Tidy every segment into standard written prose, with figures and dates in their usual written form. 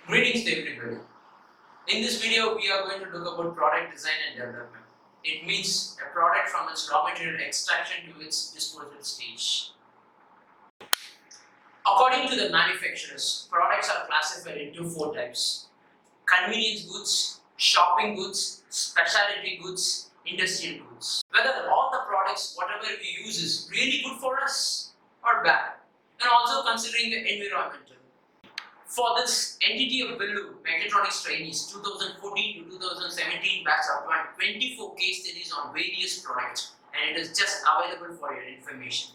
Greetings to everybody. In this video, we are going to talk about product design and development. It means a product from its raw material extraction to its disposal stage. According to the manufacturers, products are classified into four types: convenience goods, shopping goods, specialty goods, industrial goods. Whether all the products, whatever we use, is really good for us or bad, and also considering the environmental. For this NTTF Vellore Mechatronics Trainees 2014 to 2017 batch of 24 case studies on various products, and it is just available for your information.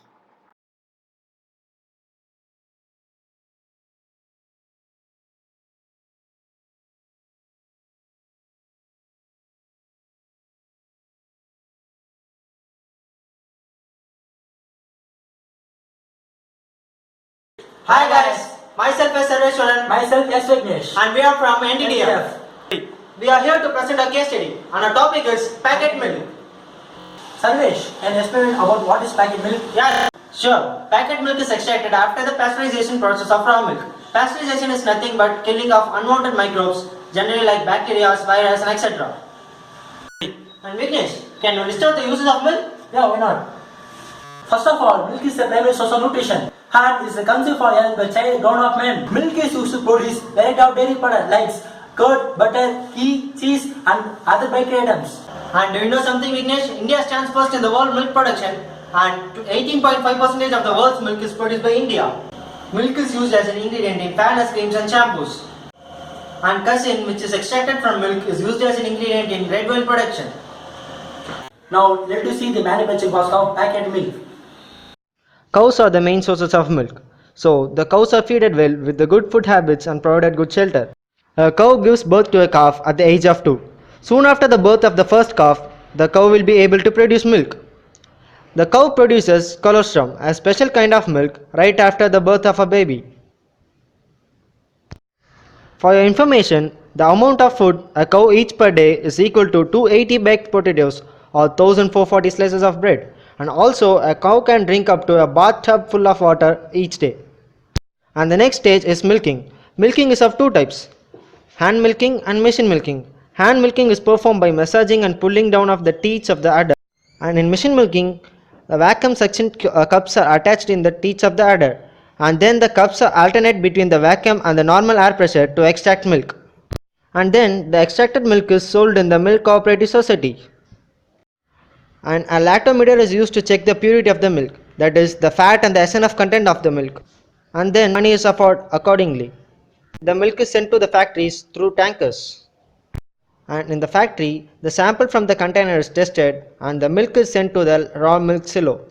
Hi guys, myself is Sarveshwaran. Myself S. Vignesh. And we are from NTTF. We are here to present a case study and our topic is packet milk. Sarvesh, can you explain about what is packet milk? Yeah, sure. Packet milk is extracted after the pasteurization process of raw milk. Pasteurization is nothing but killing of unwanted microbes, generally like bacteria, virus and etc. And Vignesh, can you list out the uses of milk? Yeah, why not? First of all, milk is the primary source of nutrition and is consumed for young the child grown-up men. Milk is used to produce variety of dairy products like curd, butter, ghee, cheese and other bakery items. And do you know something, Vignesh? India stands first in the world milk production, and 18.5% of the world's milk is produced by India. Milk is used as an ingredient in fairness creams and shampoos. And casein, which is extracted from milk, is used as an ingredient in red wine production. Now, let us see the manufacturing process of packet milk. Cows are the main sources of milk. So, the cows are fed well with the good food habits and provided good shelter. A cow gives birth to a calf at the age of 2. Soon after the birth of the first calf, the cow will be able to produce milk. The cow produces colostrum, a special kind of milk, right after the birth of a baby. For your information, the amount of food a cow eats per day is equal to 280 baked potatoes or 1440 slices of bread. And also, a cow can drink up to a bathtub full of water each day. And the next stage is milking. Milking is of two types: hand milking and machine milking. Hand milking is performed by massaging and pulling down of the teats of the udder. And in machine milking, the vacuum suction cups are attached in the teats of the udder. And then the cups are alternate between the vacuum and the normal air pressure to extract milk. And then the extracted milk is sold in the milk cooperative society. And a lactometer is used to check the purity of the milk, that is the fat and the SNF content of the milk, and then money is offered accordingly. The milk is sent to the factories through tankers, and in the factory the sample from the container is tested and the milk is sent to the raw milk silo,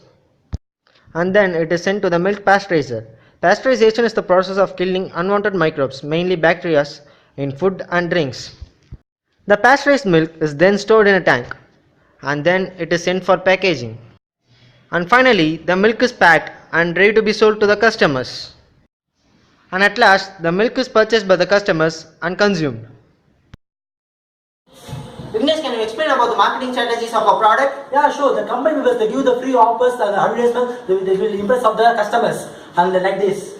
and then it is sent to the milk pasteurizer. Pasteurization is the process of killing unwanted microbes, mainly bacteria, in food and drinks. The pasteurized milk is then stored in a tank, and then it is sent for packaging. And finally, the milk is packed and ready to be sold to the customers. And at last, the milk is purchased by the customers and consumed. Vignesh, can you explain about the marketing strategies of a product? Yeah, sure. The company members, they give the free offers and advertisement, they will impress of the customers and like this.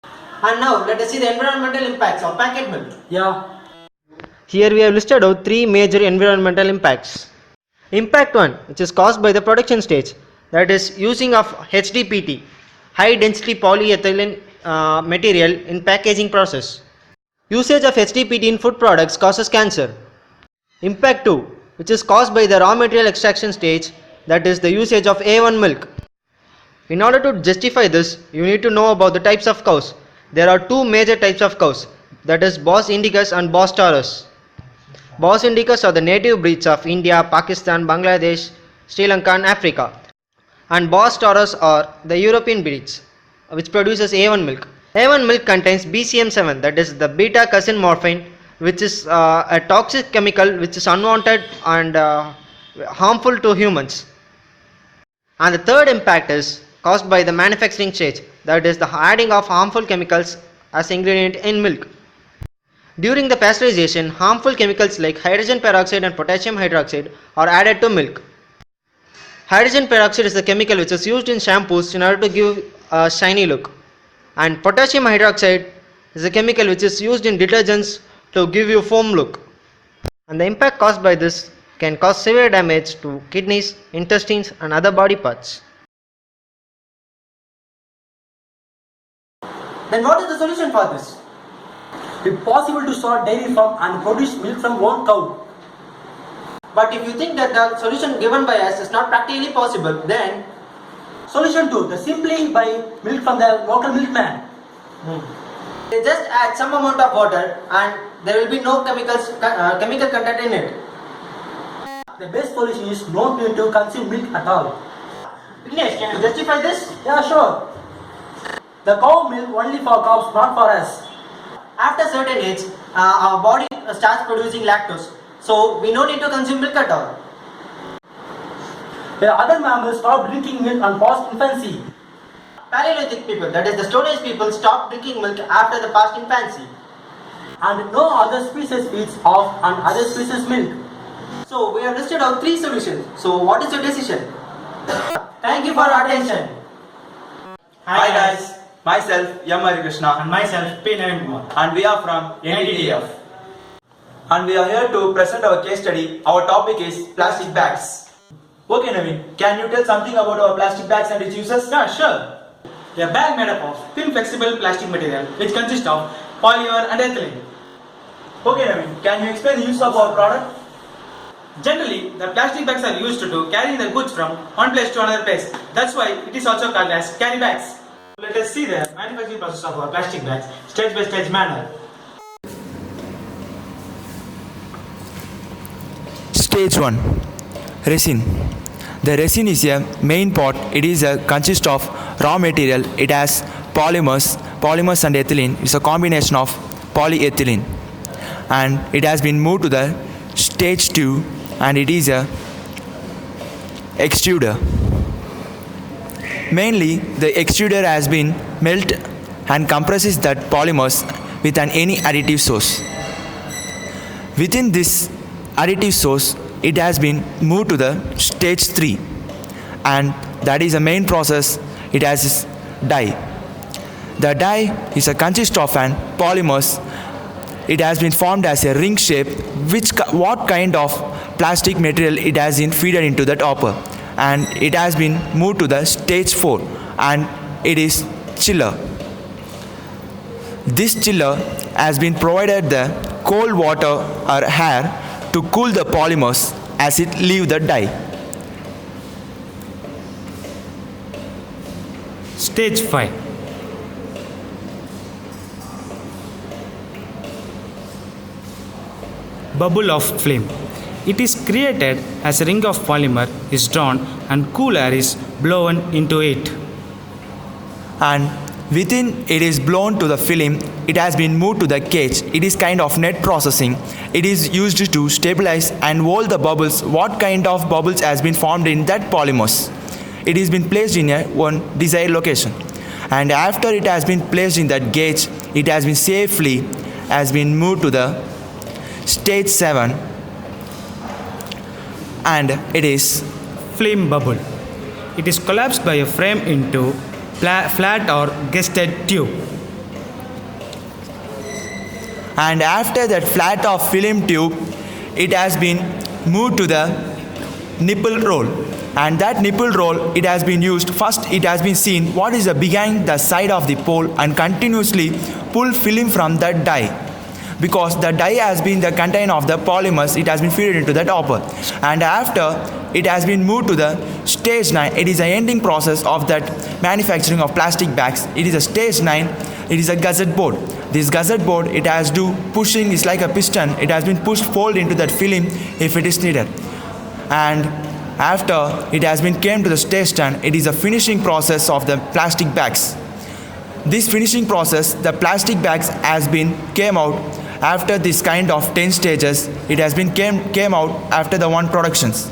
And now, let us see the environmental impacts of packet milk. Yeah. Here we have listed out three major environmental impacts. Impact 1, which is caused by the production stage, that is using of HDPE, high density polyethylene material in packaging process. Usage of HDPE in food products causes cancer. Impact 2, which is caused by the raw material extraction stage, that is the usage of A1 milk. In order to justify this, you need to know about the types of cows. There are two major types of cows, that is Bos indicus and Bos taurus. Bos indicus are the native breeds of India, Pakistan, Bangladesh, Sri Lanka and Africa. And Bos taurus are the European breeds, which produces A1 milk. A1 milk contains BCM7, that is the beta-cousin morphine, which is a toxic chemical which is unwanted and harmful to humans. And the third impact is caused by the manufacturing stage, that is the adding of harmful chemicals as ingredient in milk. During the pasteurization, harmful chemicals like hydrogen peroxide and potassium hydroxide are added to milk. Hydrogen peroxide is the chemical which is used in shampoos in order to give a shiny look, and potassium hydroxide is a chemical which is used in detergents to give you foam look. And the impact caused by this can cause severe damage to kidneys, intestines and other body parts. Then what is the solution for this? It is possible to start dairy farm and produce milk from one cow. But if you think that the solution given by us is not practically possible, then Solution 2. The simply buy milk from the local milkman. they just add some amount of water and there will be no chemical content in it. The best solution is not to consume milk at all. Vignesh, can you justify this? Yeah, sure. The cow milk only for cows, not for us. After certain age, our body starts producing lactose, so we no need to consume milk at all. The other mammals stop drinking milk on past infancy. Paleolithic people, that is the Stone Age people, stopped drinking milk after the past infancy. And no other species feeds off on other species milk. So we have listed out 3 solutions. So what is your decision? Thank you for your attention. Hi guys, myself M. Krishna And myself, P. Navin Kumar. and we are from NTTF. And we are here to present our case study. Our topic is plastic bags. Okay Navin, can you tell something about our plastic bags and its uses? Yeah, sure. A bag made up of thin flexible plastic material which consists of polymer and ethylene. Okay Navin, can you explain the use of our product? Generally, the plastic bags are used to carry the goods from one place to another place. That's why it is also called as carry bags. Let us see the manufacturing process of our plastic bags stage by stage manner. Stage 1. Resin. The resin is a main part. It is a consist of raw material. It has polymers and ethylene. It's a combination of polyethylene, and it has been moved to the stage 2, and it is a extruder. Mainly, the extruder has been melt and compresses that polymers with any additive source. Within this additive source, it has been moved to the stage 3, and that is the main process. It has dye. The dye is a consist of an polymers. It has been formed as a ring shape. What kind of plastic material it has been fed into that hopper, and it has been moved to the stage 4, and it is chiller. This chiller has been provided the cold water or air to cool the polymers as it leave the dye. Stage 5. Bubble of flame. It is created as a ring of polymer is drawn and cool air is blown into it. And within it is blown to the film. It has been moved to the cage. It is kind of net processing. It is used to stabilize and hold the bubbles. What kind of bubbles has been formed in that polymers? It has been placed in one desired location, and after it has been placed in that gauge, it has been safely moved to the stage 7, and it is Flame bubble. It is collapsed by a frame into flat or guested tube. And after that flat of film tube, it has been moved to the nipple roll, and that nipple roll, it has been used. First it has been seen what is behind the side of the pole, and continuously pull film from that die, because the die has been the content of the polymers. It has been fed into that hopper, and after it has been moved to the stage 9. It is the ending process of that manufacturing of plastic bags. It is a stage 9. It is a gusset board. This gusset board, it has to pushing is like a piston. It has been pushed fold into that film if it is needed, and after it has been came to the stage 10. It is a finishing process of the plastic bags. This finishing process, the plastic bags has been came out after this kind of 10 stages. It has been came out after the one productions.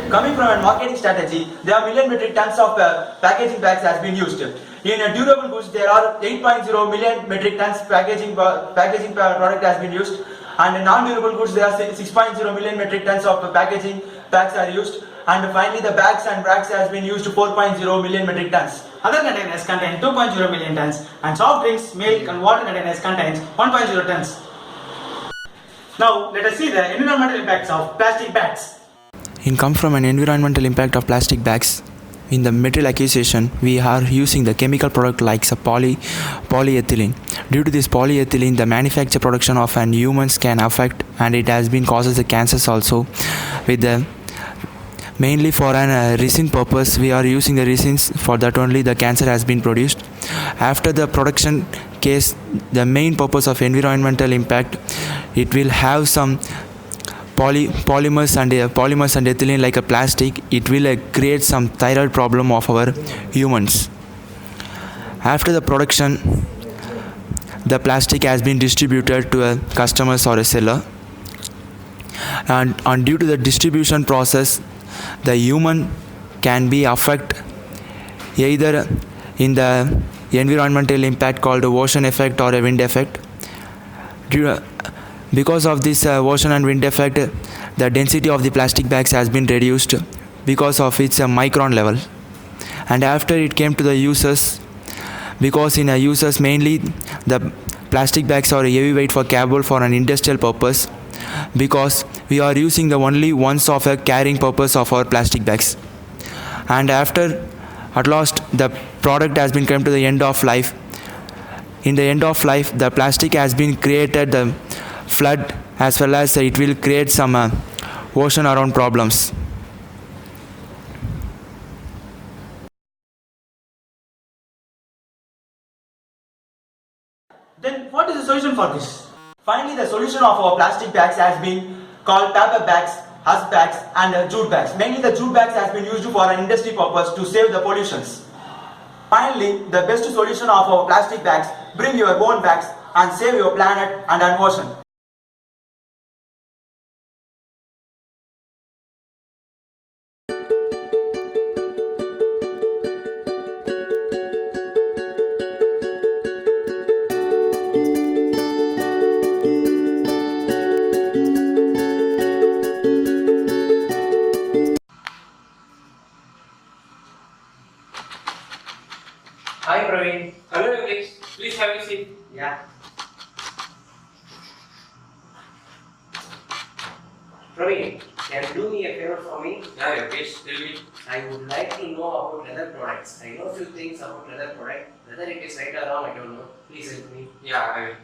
Coming from a marketing strategy, there are million metric tons of packaging bags has been used. In durable goods, there are 8.0 million metric tons packaging product has been used, and in non-durable goods, there are 6.0 million metric tons of packaging bags are used. And finally, the bags and racks has been used 4.0 million metric tons. Other containers contain 2.0 million tons and soft drinks, milk and water containers contains 1.0 tons. Now let us see the environmental impacts of plastic bags. In come from an environmental impact of plastic bags, in the material acquisition, we are using the chemical product like polyethylene. Due to this polyethylene, the manufacture production of an humans can affect, and it has been causes the cancers also. With the mainly for an resin purpose, we are using the resins. For that only the cancer has been produced. After the production case, the main purpose of environmental impact, it will have some polymers and ethylene like a plastic. It will create some thyroid problem of our humans. After the production, the plastic has been distributed to a customers or a seller, and due to the distribution process, the human can be affected either in the environmental impact called a ocean effect or a wind effect. Because of this ocean and wind effect, the density of the plastic bags has been reduced because of its micron level. And after it came to the users, because in users mainly the plastic bags are heavyweight for carryable for an industrial purpose, because we are using the only ones of a carrying purpose of our plastic bags. And after at last the product has been come to the end of life. In the end of life, the plastic has been created the flood, as well as it will create some ocean around problems. Then what is the solution for this? Finally, the solution of our plastic bags has been called paper bags, husk bags and jute bags. Mainly the jute bags has been used for an industry purpose to save the pollutions. Finally, the best solution of our plastic bags, bring your own bags and save your planet and an ocean. Hi Praveen. Hello Yogesh. Please have a seat. Yeah. Praveen, can you do me a favor for me? Yeah Yogesh, tell me. I would like to know about leather products. I know a few things about leather product. Whether it is right or wrong, I don't know. Please help me. Yeah, I will.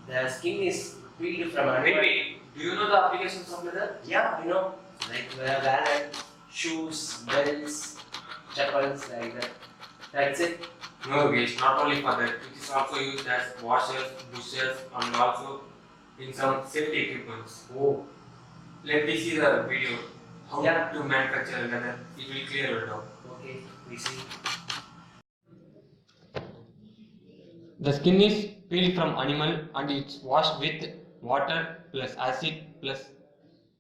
The skin is peeled from animal. Wait. Do you know the applications of leather? Yeah, I know. Like wallet, shoes, belts, chappals, like that. That's it. No Yogesh, not only for that. It is also used as washers, bushers and also in some safety equipments. Oh. Let me see the video. How Yeah. to manufacture leather. It will clear it out. Okay, we see. The skin is peeled from animal and it's washed with water plus acid plus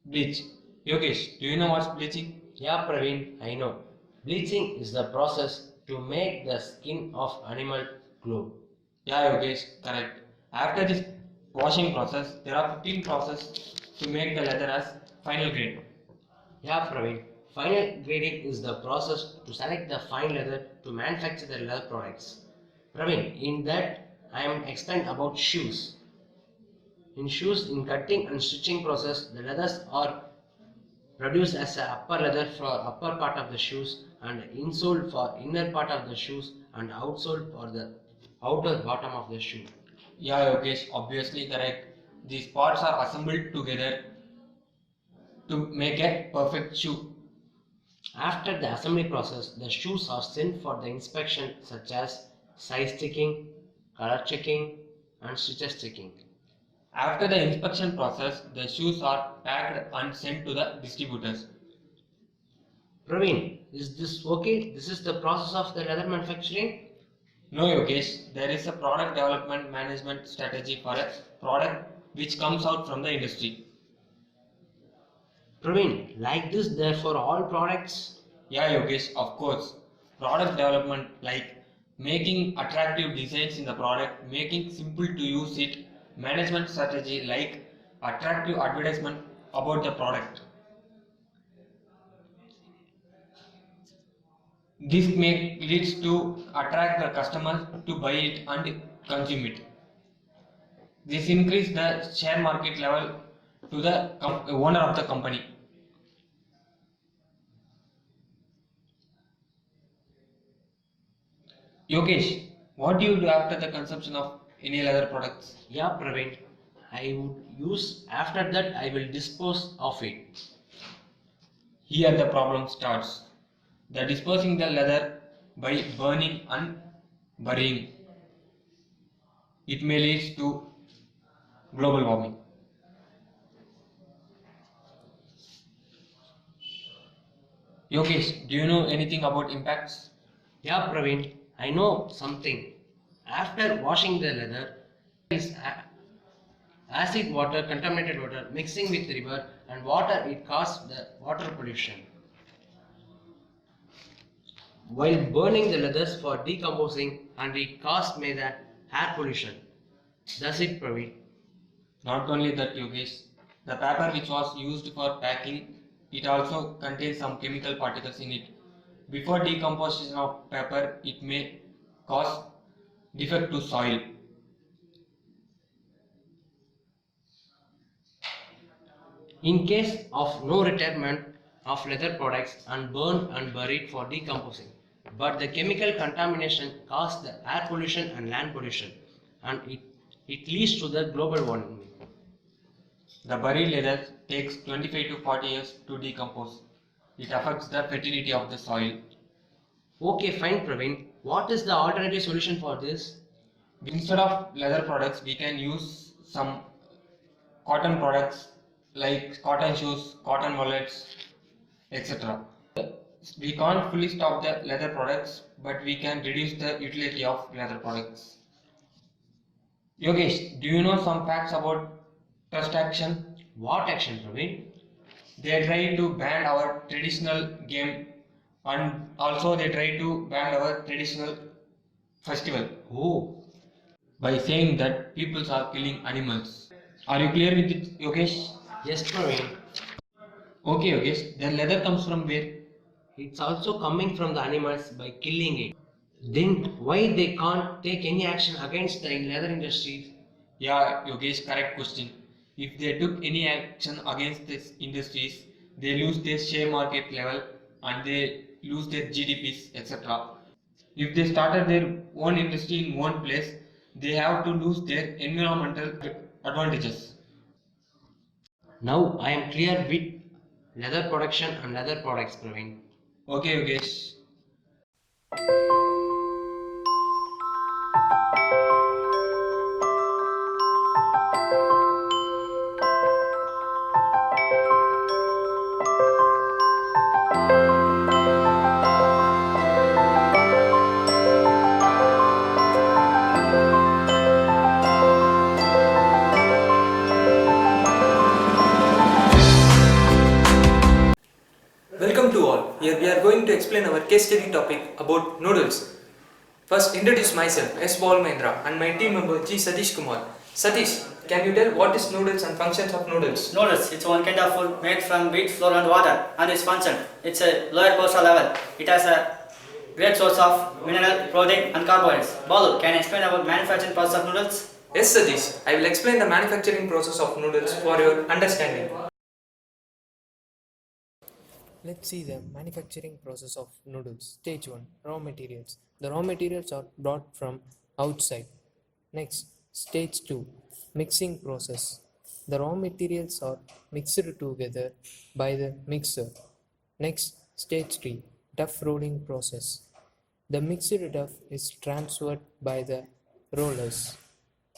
bleach. Yogesh, do you know what's bleaching? Yeah, Praveen, I know. Bleaching is the process to make the skin of animal glow. Yeah, Yogesh, correct. After this washing process, there are 15 processes to make the leather as final grade. Yeah, Praveen. Final grading is the process to select the fine leather to manufacture the leather products. Praveen, in that I am explained about shoes. In shoes, in cutting and stitching process, the leathers are produced as a upper leather for upper part of the shoes and insole for inner part of the shoes and outsole for the outer bottom of the shoe. Yeah, Yogesh, obviously correct. These parts are assembled together to make a perfect shoe. After the assembly process, the shoes are sent for the inspection such as size checking, color checking and stitches checking. After the inspection process, the shoes are packed and sent to the distributors. Praveen, is this okay? This is the process of the leather manufacturing? No, Yogesh, there is a product development management strategy for a product which comes out from the industry. Praveen, like this there for all products? Yeah, Yogesh, of course. Product development like making attractive designs in the product, making simple to use it, management strategy like attractive advertisement about the product. This leads to attract the customers to buy it and consume it. This increase the share market level to the owner of the company. Yogesh, what do you do after the consumption of any leather products? Yeah, Praveen. I would use after that I will dispose of it. Here the problem starts. The disposing the leather by burning and burying. It may lead to global warming. Yogesh, do you know anything about impacts? Yeah, Praveen. I know something. After washing the leather, is acid water, contaminated water mixing with river and water, it causes the water pollution. While burning the leathers for decomposing and it causes may the air pollution. That's it, Praveen. Not only that, Yogesh, the paper which was used for packing, it also contains some chemical particles in it. Before decomposition of paper, it may cause defect to soil. In case of no retirement of leather products and burned and buried for decomposing, but the chemical contamination causes the air pollution and land pollution and it leads to the global warming. The buried leather takes 25 to 40 years to decompose. It affects the fertility of the soil. Okay, fine, Praveen. What is the alternative solution for this? Instead of leather products, we can use some cotton products like cotton shoes, cotton wallets, etc. We can't fully stop the leather products, but we can reduce the utility of leather products. Yogesh, do you know some facts about trust action? What action, Praveen? They try to ban our traditional game and also they try to ban our traditional festival. Oh, By saying that people are killing animals. Are you clear with it, Yogesh? yes, Praveen. Okay, Yogesh. Then leather comes from where? It's also coming from the animals by killing it. Then why they can't take any action against the leather industries? Yeah, Yogesh, correct question. If they took any action against these industries, they lose their share market level and they lose their GDPs, etc. If they started their own industry in one place, they have to lose their environmental advantages. Now I am clear with leather production and leather products, Praveen. Okay, Yogesh. Welcome to all. Here we are going to explain our case study topic about noodles. First, introduce myself, S. Paul Mahendra, and my team member G. Satish Kumar. Satish, can you tell what is noodles and functions of noodles? Noodles, it's one kind of food made from wheat, flour and water, and its function, it's a lower cholesterol level. It has a great source of mineral, protein and carbohydrates. Balu, can you explain about manufacturing process of noodles? Yes, Satish. I will explain the manufacturing process of noodles for your understanding. Let's see the manufacturing process of noodles. Stage 1. Raw materials. The raw materials are brought from outside. Next, stage 2. Mixing process. The raw materials are mixed together by the mixer. Next, stage 3. Duff rolling process. The mixed duff is transferred by the rollers.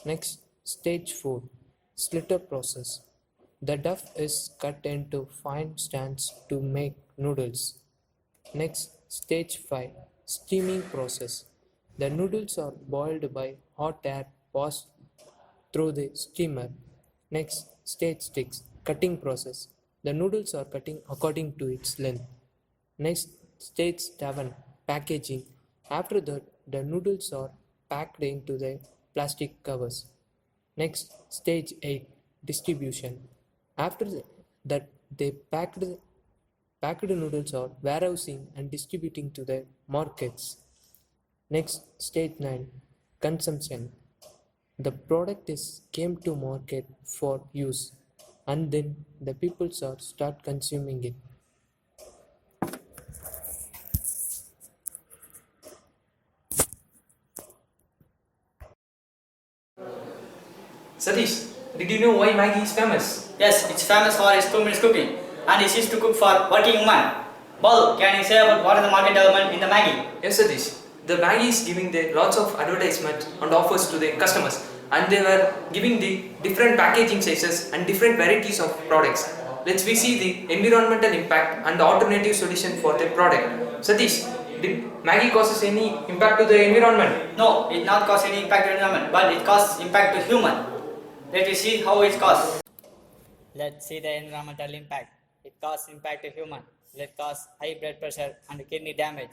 Next, stage 4. Slitter process. The duff is cut into fine strands to make noodles. Next, stage 5. Steaming process. The noodles are boiled by hot air passed through the steamer. Next, stage 6. Cutting process. The noodles are cutting according to its length. Next, stage 7. Packaging. After that, the noodles are packed into the plastic covers. Next, stage 8. Distribution. After that, they packed Packed noodles are warehousing and distributing to the markets. Next, stage 9, consumption. The product is came to market for use and then the people start consuming it. Satish, did you know why Maggi is famous? Yes, it's famous for its 2 minutes cooking and it's used to cook for working women. Balu, can you say about what is the market development in the Maggi? Yes, Satish. The Maggi is giving the lots of advertisement and offers to the customers, and they were giving the different packaging sizes and different varieties of products. Let's we see the environmental impact and the alternative solution for the product. Satish, did Maggi causes any impact to the environment? No, it not cause any impact to the environment, but it causes impact to human. Let us see how it causes. Let's see the environmental impact. It causes impact to human. It causes high blood pressure and kidney damage.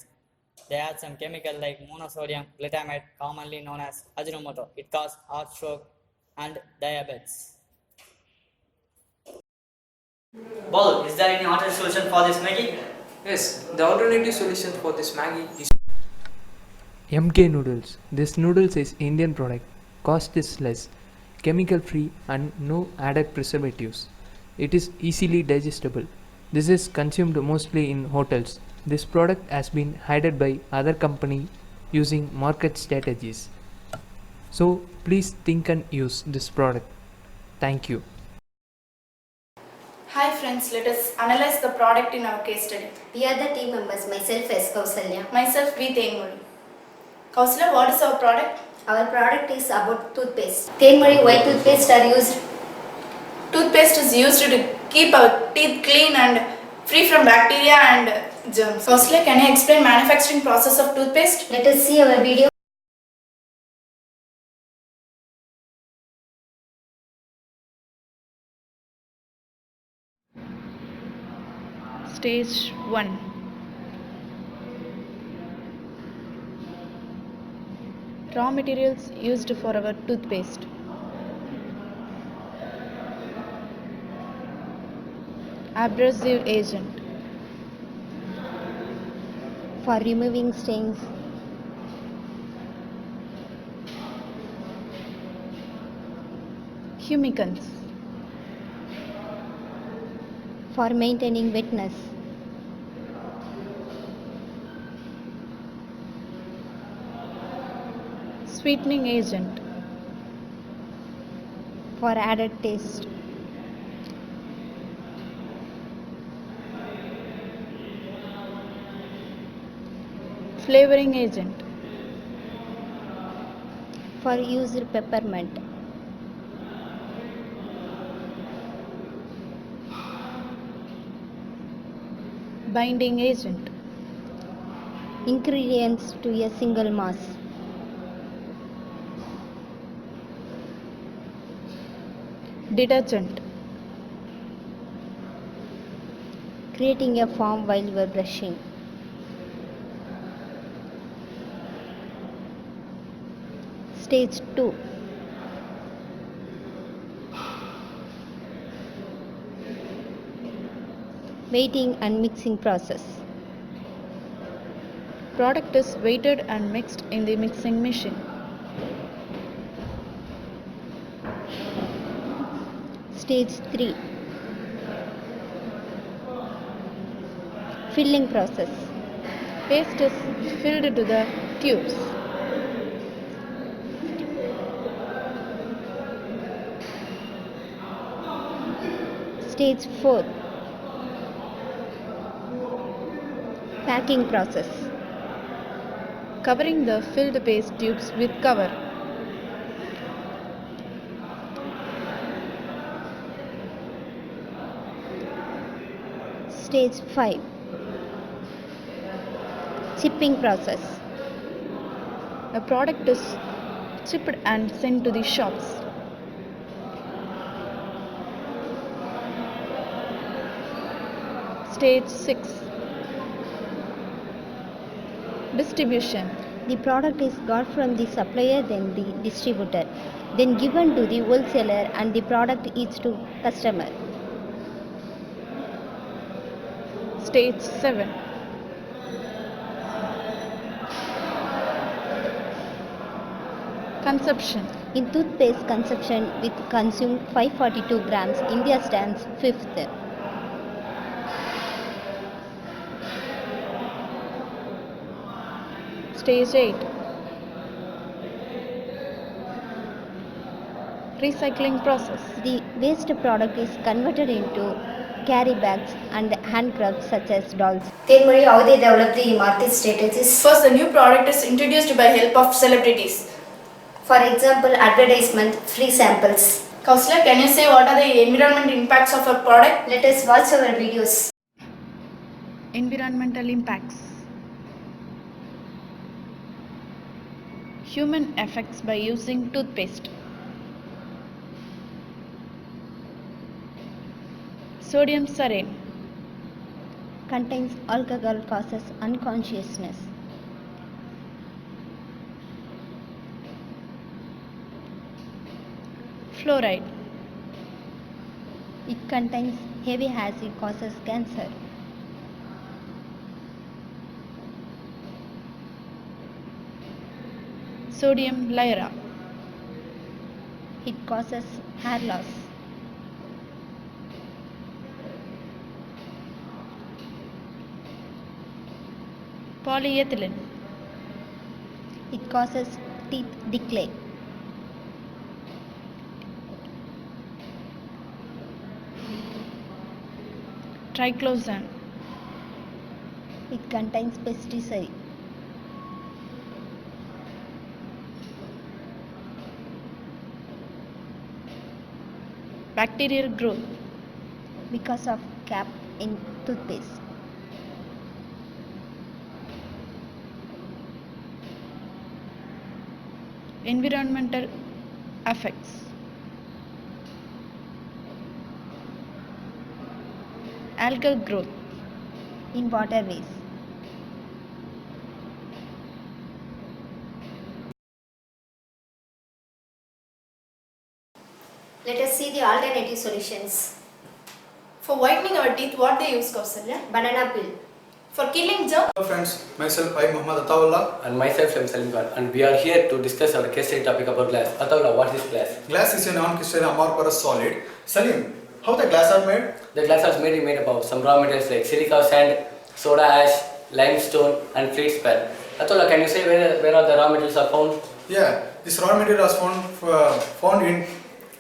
They add some chemical like monosodium glutamate, commonly known as Ajinomoto. It causes heart stroke and diabetes. Ball, is there any alternative solution for this Maggi? Yes, the alternative solution for this Maggi is MK noodles. This noodles is Indian product. Cost is less, chemical free and no added preservatives. It is easily digestible. This is consumed mostly in hotels. This product has been hidden by other company using market strategies. So please think and use this product. Thank you. Hi friends, let us analyze the product in our case study. We are the team members. Myself S. Kausalya. Myself V. Tengmuri. Kausalya, what is our product? Our product is about toothpaste. Tengmuri, why toothpaste are used? Toothpaste is used to keep our teeth clean and free from bacteria and germs. Kausalya, can you explain manufacturing process of toothpaste? Let us see our video. Stage 1. Raw materials used for our toothpaste. Abrasive agent. For removing stains. Humectants. For maintaining wetness. Sweetening agent. For added taste. Flavoring agent. For used peppermint. Binding agent. Ingredients to a single mass. Detergent. Creating a foam while you are brushing. Stage 2. Weighting and mixing process. Product is weighted and mixed in the mixing machine. Stage 3. Filling process. Paste is filled to the tubes. Stage 4. Packing process. Covering the filled paste tubes with cover. Stage 5. Chipping process. A product is chipped and sent to the shops. Stage 6. Distribution. The product is got from the supplier, then the distributor, then given to the wholesaler, and the product is to customer. Stage 7. Consumption. In toothpaste consumption with consumed 542 grams, India stands 5th. Stage 8. Recycling process. The waste product is converted into carry bags and handcrafts such as dolls. Tenmuri, how they develop the market strategies? First, the new product is introduced by help of celebrities. For example, advertisement, free samples. Kausla, can you say what are the environmental impacts of a product? Let us watch our videos. Environmental impacts. Human effects by using toothpaste. Sodium sarin. Contains alcohol, causes unconsciousness. Fluoride. It contains heavy acid, causes cancer. Sodium lyra. It causes hair loss. Polyethylene. It causes teeth decay. Triclosan. It contains pesticide. Bacterial growth. Because of cap in toothpaste. Environmental effects. Algal growth. In waterways. Let us see the alternative solutions. For whitening our teeth, what they use, Kausalya? Banana peel. For killing germs? Hello friends, myself I Muhammad Atawullah. And myself I am Salim Khan, and we are here to discuss our case study topic about glass. Atawullah, what is glass? Glass is a non-crystalline amorphous solid. Salim, how the glass are made? The glass is made up of some raw materials like silica sand, soda ash, limestone and feldspar. Atawullah, can you say where all the raw materials are found? Yeah, this raw material is found in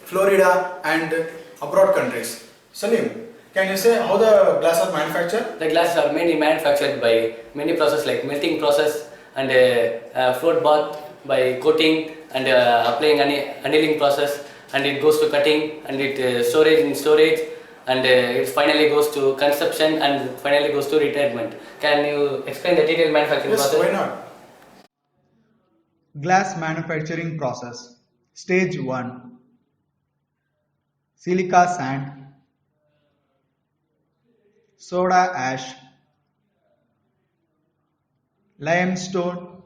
Florida and abroad countries. Salim, can you say how the glass are manufactured? The glasses are mainly manufactured by many processes like melting process and float bath by coating and applying annealing process, and it goes to cutting and it storage and it finally goes to consumption and finally goes to retirement. Can you explain the detailed manufacturing process? Yes, why not? Glass manufacturing process. Stage 1. Silica sand, soda ash, limestone,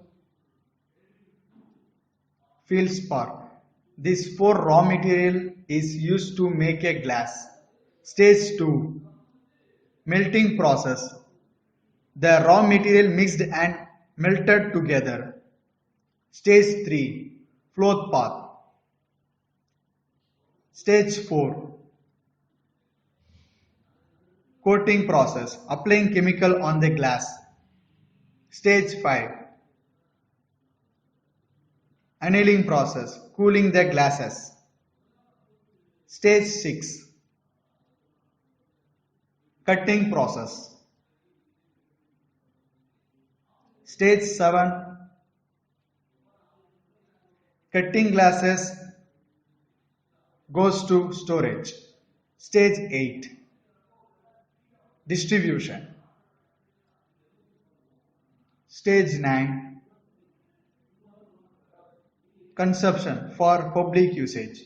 feldspar. This 4 raw material is used to make a glass. Stage 2. Melting process. The raw material mixed and melted together. Stage 3. Float path. Stage 4. Coating process. Applying chemical on the glass. Stage 5. Annealing process. Cooling the glasses. Stage 6. Cutting process. Stage 7. Cutting glasses goes to storage. Stage 8. Distribution. Stage 9. Consumption for public usage.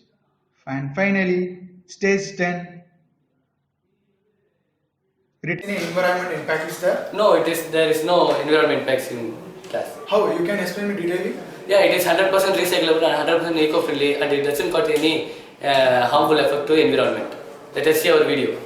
And finally, stage 10. Any environment impact is there? No, there is no environment impacts in glass. How? You can explain me detailing? Yeah, it is 100% recyclable and 100% eco-friendly, and it doesn't cause any harmful effect to environment. Let us see our video.